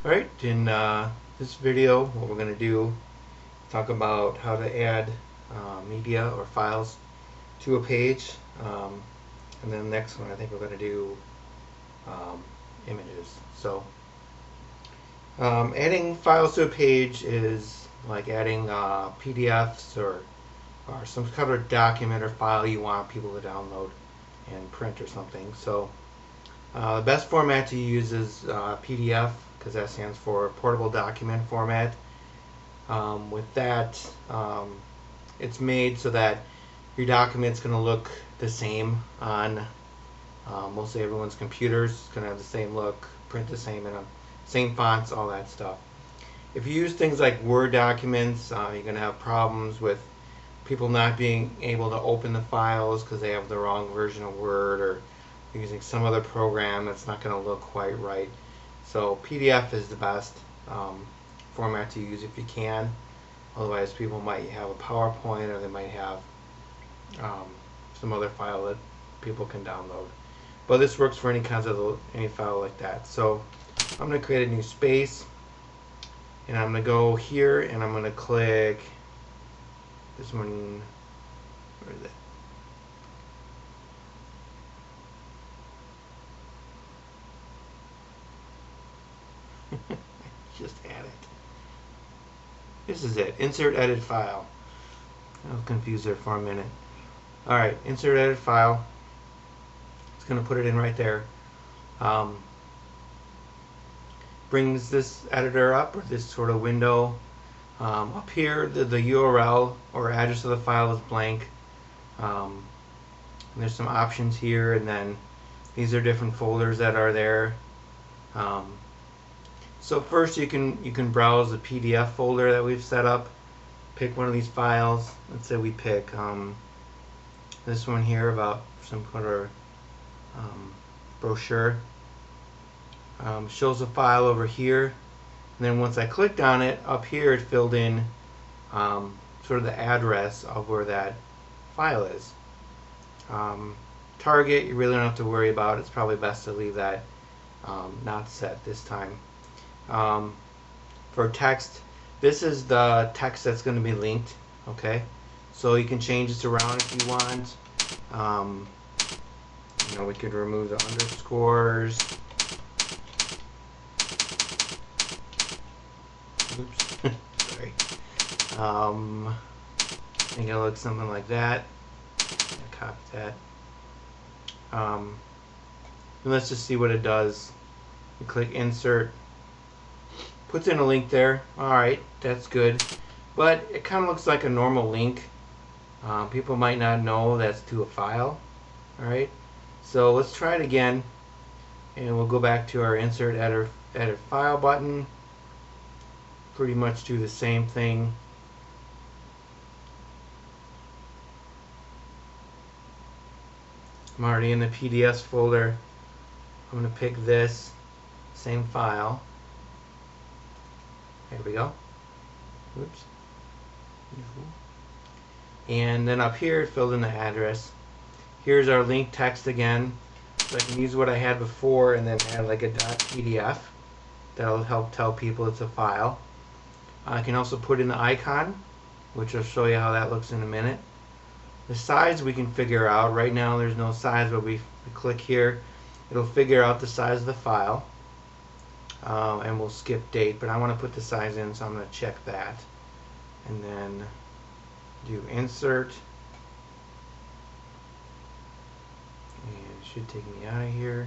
Alright, in this video what we're going to do is talk about how to add media or files to a page, and then the next one I think we're going to do images. So adding files to a page is like adding PDFs or some kind of document or file you want people to download and print or something. So the best format to use is PDF, because that stands for Portable Document Format. With that, it's made so that your document's going to look the same on mostly everyone's computers. It's going to have the same look, print the same, and same fonts, all that stuff. If you use things like Word documents, you're going to have problems with people not being able to open the files because they have the wrong version of Word, or using some other program that's not going to look quite right. So PDF is the best format to use if you can. Otherwise, people might have a PowerPoint, or they might have some other file that people can download. But this works for any file like that. So I'm going to create a new space, and I'm going to go here, and I'm going to click this one. Where is it? Just add it. This is it. Insert edit file. I was confused there for a minute. Alright, insert edit file. It's going to put it in right there. Brings this editor up, or this sort of window. Up here, the URL or address of the file is blank. And there's some options here, and then these are different folders that are there. So first you can browse the PDF folder that we've set up. Pick one of these files. Let's say we pick this one here about some kind of brochure. Shows the file over here, and then once I clicked on it, up here it filled in sort of the address of where that file is. Target, you really don't have to worry about. It's probably best to leave that not set this time. For text, this is the text that's going to be linked. Okay, so you can change this around if you want. We could remove the underscores. Oops, sorry. I think it'll look something like that. Copy that. And let's just see what it does. You click insert. Puts in a link there. Alright, that's good. But it kind of looks like a normal link. People might not know that's to a file. Alright, so let's try it again. And we'll go back to our insert edit file button. Pretty much do the same thing. I'm already in the PDFs folder. I'm going to pick this same file. There we go. Oops. And then up here, it filled in the address. Here's our link text again. So I can use what I had before and then add like a .pdf. That'll help tell people it's a file. I can also put in the icon, which I'll show you how that looks in a minute. The size we can figure out. Right now there's no size, but we click here. It'll figure out the size of the file. And we'll skip date, but I want to put the size in, so I'm going to check that. And then do insert. And it should take me out of here.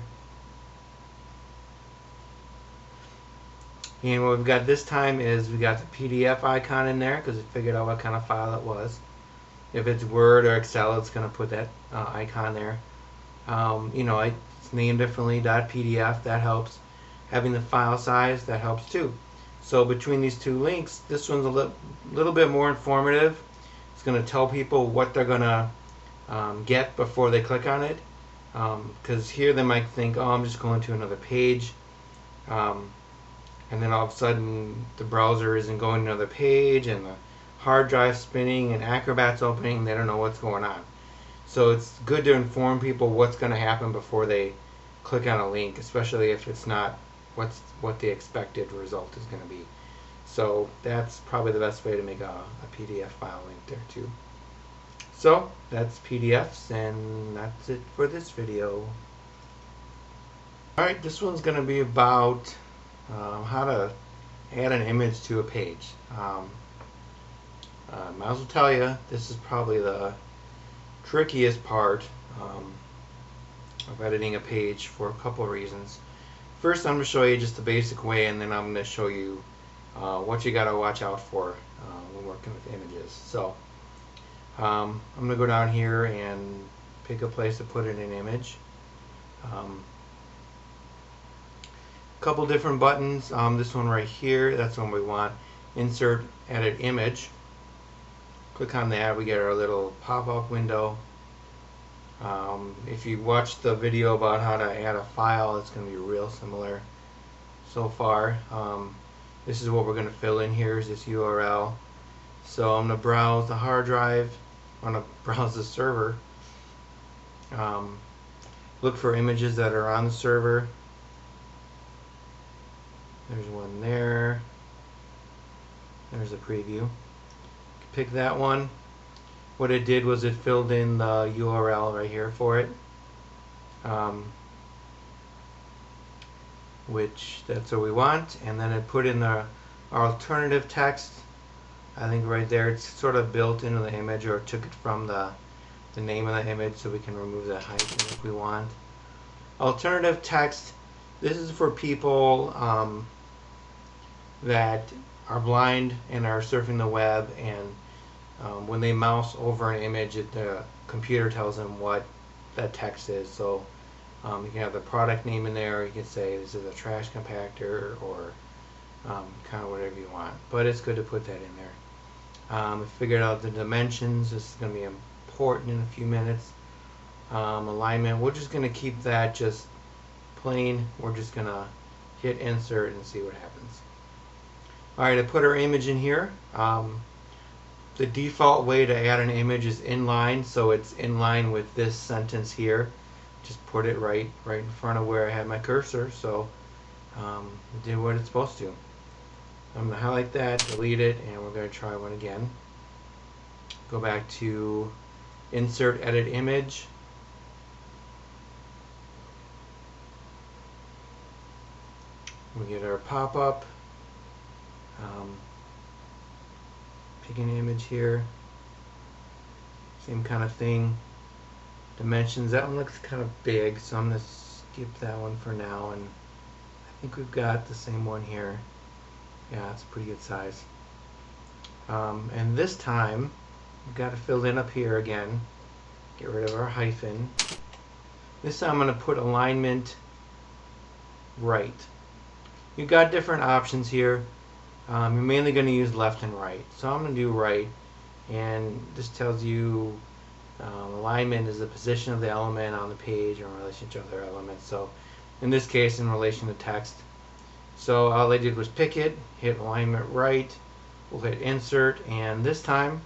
And what we've got this time is we got the PDF icon in there because it figured out what kind of file it was. If it's Word or Excel, it's going to put that icon there. It's named differently, .pdf, that helps. Having the file size, that helps too. So between these two links, this one's a little bit more informative. It's going to tell people what they're going to get before they click on it. Because here they might think, oh, I'm just going to another page. And then all of a sudden the browser isn't going to another page, and the hard drive spinning, and Acrobat's opening, and they don't know what's going on. So it's good to inform people what's going to happen before they click on a link, especially if it's not what the expected result is going to be. So that's probably the best way to make a PDF file link there too. So that's PDFs, and that's it for this video. Alright, this one's going to be about how to add an image to a page. Might as well tell you, this is probably the trickiest part of editing a page for a couple of reasons. First, I'm going to show you just the basic way, and then I'm going to show you what you got to watch out for when working with images. So I'm going to go down here and pick a place to put in an image. Couple different buttons. This one right here, that's one we want. Insert, edit image. Click on that, we get our little pop-up window. If you watch the video about how to add a file, it's going to be real similar so far. This is what we're going to fill in here, is this URL. So I'm going to browse the hard drive. I'm going to browse the server. Look for images that are on the server. There's one there. There's a preview. Pick that one. What it did was it filled in the URL right here for it, which that's what we want, and then it put in our alternative text. I think right there it's sort of built into the image, or took it from the name of the image, so we can remove that hyphen if we want. Alternative text, this is for people that are blind and are surfing the web, and when they mouse over an image, the computer tells them what that text is. So you can have the product name in there. You can say this is a trash compactor, or kind of whatever you want. But it's good to put that in there. We figured out the dimensions. This is going to be important in a few minutes. Alignment, we're just going to keep that just plain. We're just going to hit insert and see what happens. Alright, I put our image in here. The default way to add an image is inline, so it's in line with this sentence here. Just put it right in front of where I had my cursor, so it did what it's supposed to. I'm going to highlight that, delete it, and we're going to try one again. Go back to Insert, Edit Image. We get our pop-up. Pick an image here. Same kind of thing. Dimensions, that one looks kind of big, so I'm going to skip that one for now, and I think we've got the same one here. Yeah, it's a pretty good size. And this time, we've got to fill in up here again. Get rid of our hyphen. This time I'm going to put alignment right. You've got different options here. You're mainly going to use left and right. So I'm going to do right, and this tells you alignment is the position of the element on the page in relation to other elements. So in this case, in relation to text. So all I did was pick it, hit alignment right, we'll hit insert, and this time,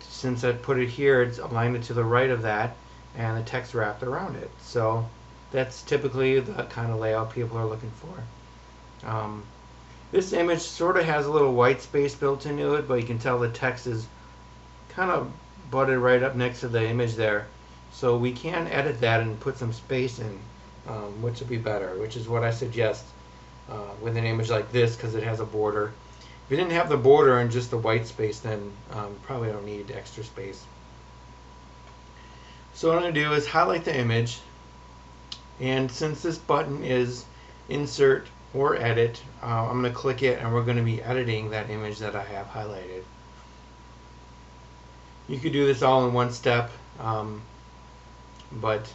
since I put it here, it's aligned it to the right of that, and the text wrapped around it. So that's typically the kind of layout people are looking for. This image sort of has a little white space built into it, but you can tell the text is kind of butted right up next to the image there. So we can edit that and put some space in, which would be better, which is what I suggest with an image like this, because it has a border. If you didn't have the border and just the white space, then you probably don't need extra space. So what I'm going to do is highlight the image, and since this button is insert or edit, I'm going to click it, and we're going to be editing that image that I have highlighted. You could do this all in one step, but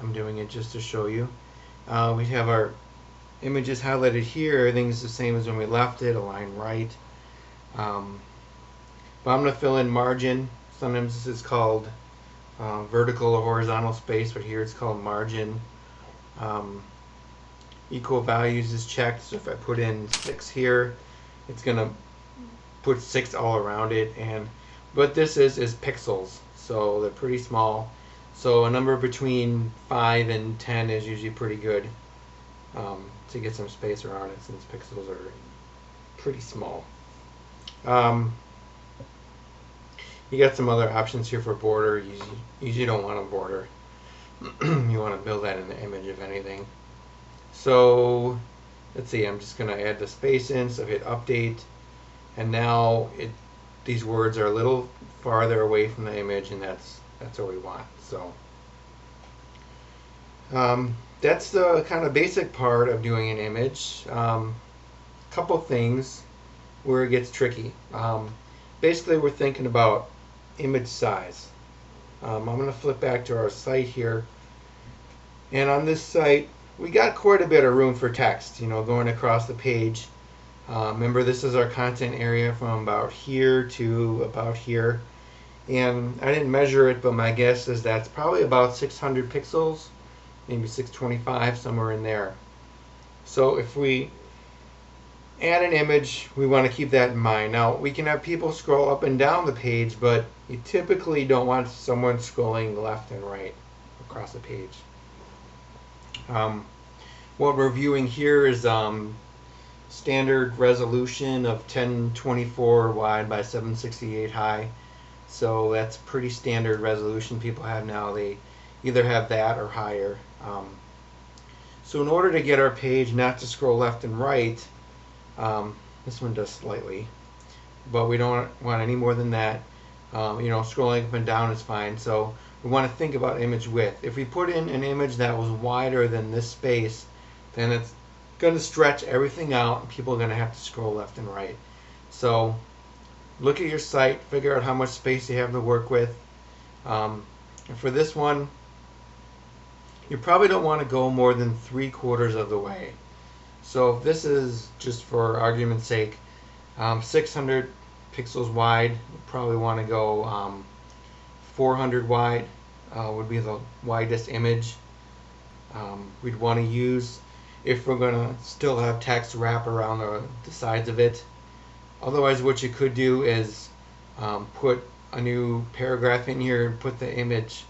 I'm doing it just to show you. We have our images highlighted here. Everything's the same as when we left it, align right. But I'm going to fill in margin. Sometimes this is called vertical or horizontal space, but here it's called margin. Equal values is checked, so if I put in 6 here, it's going to put 6 all around it. And what this is pixels, so they're pretty small. So a number between 5 and 10 is usually pretty good. to get some space around it since pixels are pretty small. You got some other options here for border. You usually don't want a border. You want to build that in the image if anything. So let's see, I'm just going to add the space in, so hit update, and now these words are a little farther away from the image, and that's what we want. So that's the kind of basic part of doing an image. Couple things where it gets tricky. Basically, we're thinking about image size. I'm going to flip back to our site here, and on this site we got quite a bit of room for text, going across the page. Remember, this is our content area from about here to about here, and I didn't measure it, but my guess is that's probably about 600 pixels, maybe 625, somewhere in there. So if we add an image, we want to keep that in mind. Now, we can have people scroll up and down the page, but you typically don't want someone scrolling left and right across the page. What we're viewing here is standard resolution of 1024 wide by 768 high. So that's pretty standard resolution people have now. They either have that or higher. So in order to get our page not to scroll left and right, this one does slightly, but we don't want any more than that. Scrolling up and down is fine. So we want to think about image width. If we put in an image that was wider than this space, then it's going to stretch everything out, and people are going to have to scroll left and right. So look at your site, figure out how much space you have to work with. And for this one, you probably don't want to go more than 3/4 of the way. So if this is, just for argument's sake, 600 pixels wide, you probably want to go 400 wide would be the widest image we'd want to use if we're going to still have text wrap around the sides of it. Otherwise, what you could do is put a new paragraph in here and put the image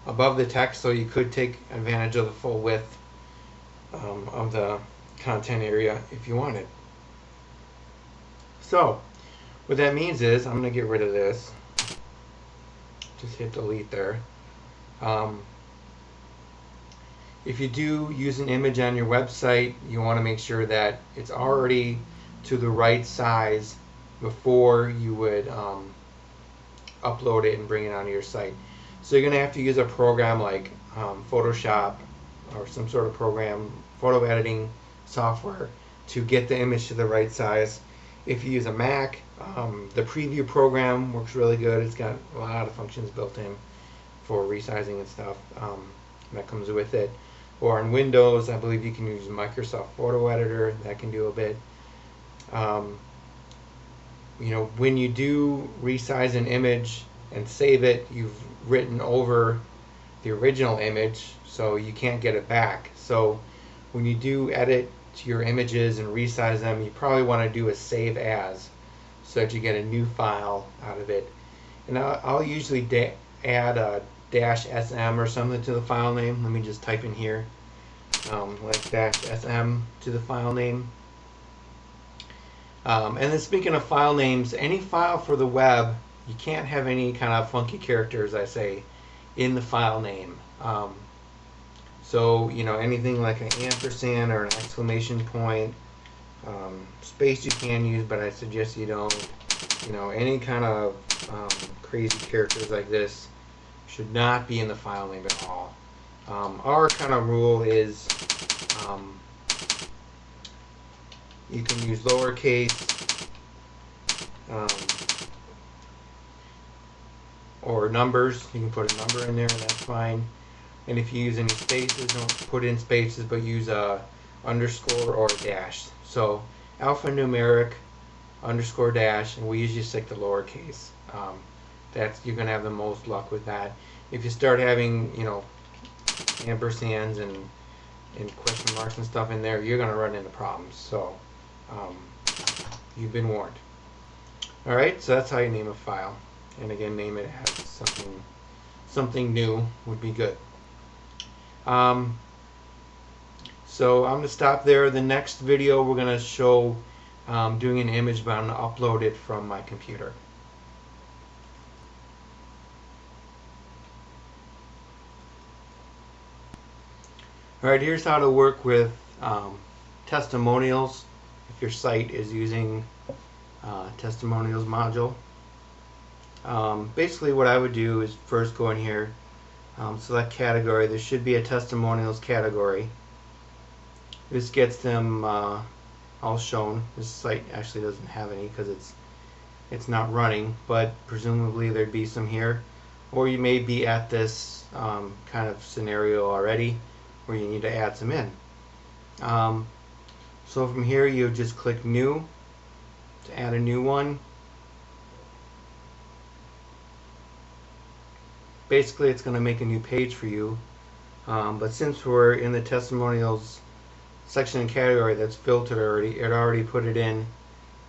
above the text, so you could take advantage of the full width of the content area if you wanted. So what that means is, I'm going to get rid of this. Just hit delete there. If you do use an image on your website, you want to make sure that it's already to the right size before you would upload it and bring it onto your site. So you're going to have to use a program like Photoshop or some sort of program, photo editing software, to get the image to the right size. If you use a Mac, the preview program works really good. It's got a lot of functions built in for resizing and stuff that comes with it. Or on Windows, I believe you can use Microsoft Photo Editor. That can do a bit. When you do resize an image and save it, you've written over the original image, so you can't get it back. So when you do edit to your images and resize them, you probably want to do a save as, so that you get a new file out of it. And I'll usually add a -sm or something to the file name. Let me just type in here, like -sm to the file name. And then speaking of file names, any file for the web, you can't have any kind of funky characters, I say, in the file name. So anything like an ampersand or an exclamation point, space you can use, but I suggest you don't. Any kind of crazy characters like this should not be in the file name at all. Our kind of rule is you can use lowercase or numbers. You can put a number in there, and that's fine. And if you use any spaces, don't put in spaces, but use a underscore or a dash. So alphanumeric underscore dash, and we usually stick to lowercase. You're going to have the most luck with that. If you start having ampersands and question marks and stuff in there, you're going to run into problems. So you've been warned. Alright, so that's how you name a file. And again, name it as something new would be good. So I'm going to stop there. The next video we're going to show doing an image, but I'm going to upload it from my computer. Alright, here's how to work with testimonials if your site is using testimonials module. Basically what I would do is first go in here, select category. There should be a testimonials category. This gets them all shown. This site actually doesn't have any because it's not running, but presumably there'd be some here. Or you may be at this kind of scenario already where you need to add some in. So from here you just click new to add a new one. Basically it's going to make a new page for you, but since we're in the testimonials section and category that's filtered already, it already put it in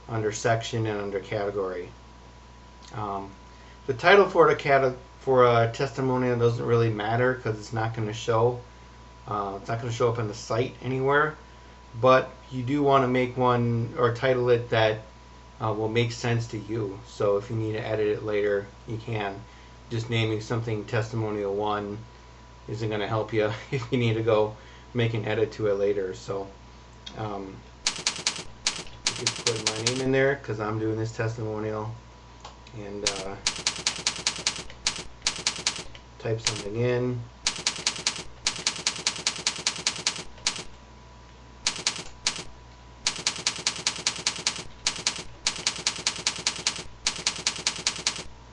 under section and under category. The title for a testimonial doesn't really matter because it's not going to show. It's not going to show up on the site anywhere, but you do want to make one or title it that will make sense to you. So if you need to edit it later, you can. Just naming something testimonial 1 isn't going to help you if you need to go make an edit to it later. So just put my name in there because I'm doing this testimonial, and type something in.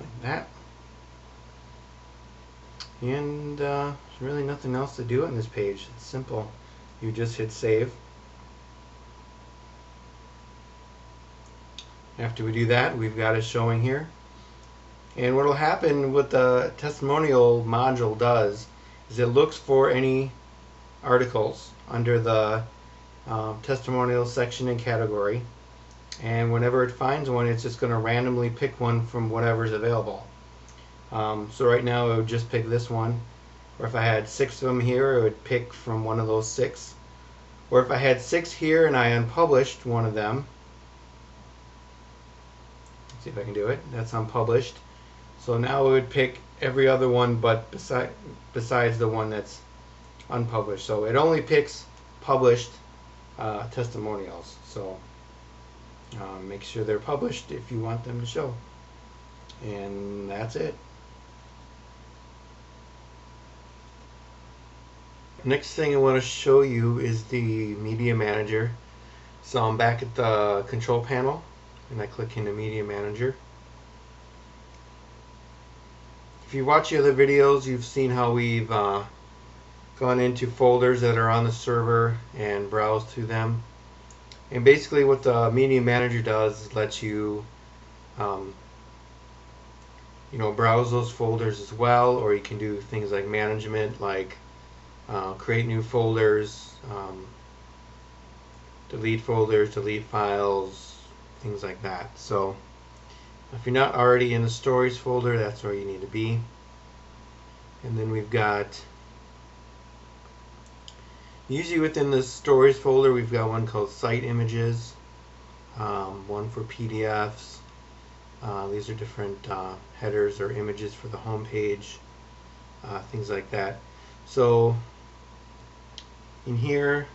Like that. And there's really nothing else to do on this page. It's simple. You just hit save. After we do that, we've got it showing here. And what will happen, what the testimonial module does, is it looks for any articles under the testimonial section and category. And whenever it finds one, it's just going to randomly pick one from whatever's available. So right now it would just pick this one, or if I had 6 of them here, it would pick from one of those 6. Or if I had 6 here and I unpublished one of them, let's see if I can do it. That's unpublished. So now it would pick every other one but besides the one that's unpublished. So it only picks published testimonials. So make sure they're published if you want them to show. And that's it. Next thing I want to show you is the Media Manager. So I'm back at the control panel and I click into Media Manager. If you watch the other videos, you've seen how we've gone into folders that are on the server and browse through them. And basically what the Media Manager does is lets you browse those folders as well, or you can do things like management, like create new folders, delete folders, delete files, things like that. So if you're not already in the stories folder, that's where you need to be. And then we've got, usually within the stories folder, we've got one called site images, one for PDFs. These are different headers or images for the home page, things like that. So in here,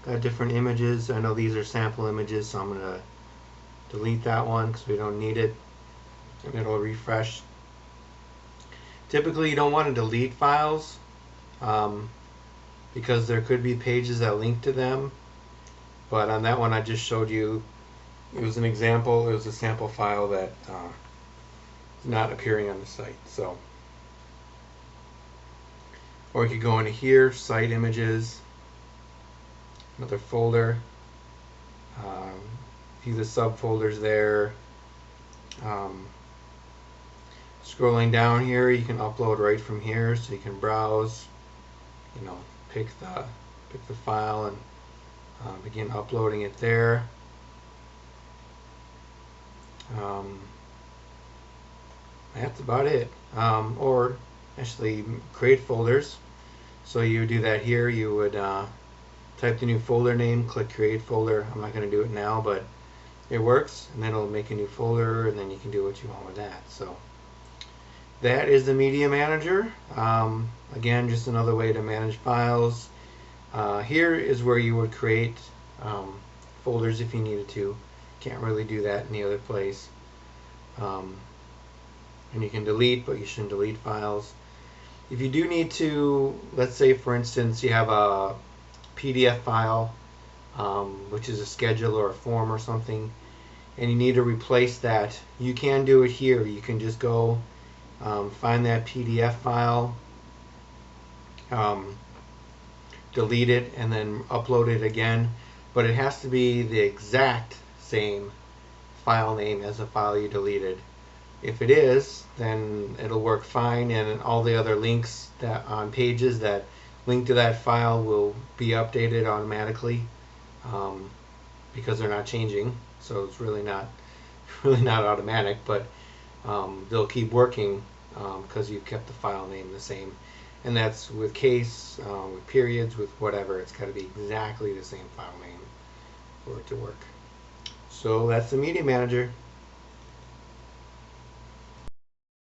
got different images. I know these are sample images, so I'm going to delete that one because we don't need it, and it'll refresh. Typically you don't want to delete files because there could be pages that link to them, but on that one I just showed you, it was an example, it was a sample file that is not appearing on the site. So, or you could go into here, site images, another folder, view the subfolders there. Scrolling down here, you can upload right from here, so you can browse, pick the file and begin uploading it there. That's about it. Or actually create folders. So you would do that here. You would type the new folder name, click create folder. I'm not going to do it now, but it works, and then it'll make a new folder, and then you can do what you want with that. So that is the Media Manager. Again, just another way to manage files. Here is where you would create folders if you needed to. Can't really do that in the other place. And you can delete, but you shouldn't delete files. If you do need to, let's say for instance you have a PDF file, which is a schedule or a form or something, and you need to replace that, you can do it here. You can just go find that PDF file, delete it, and then upload it again. But it has to be the exact same file name as the file you deleted. If it is, then it'll work fine, and all the other links that on pages that link to that file will be updated automatically, because they're not changing. So it's really not automatic, but they'll keep working because you kept the file name the same. And that's with case, with periods, with whatever. It's got to be exactly the same file name for it to work. So that's the Media Manager.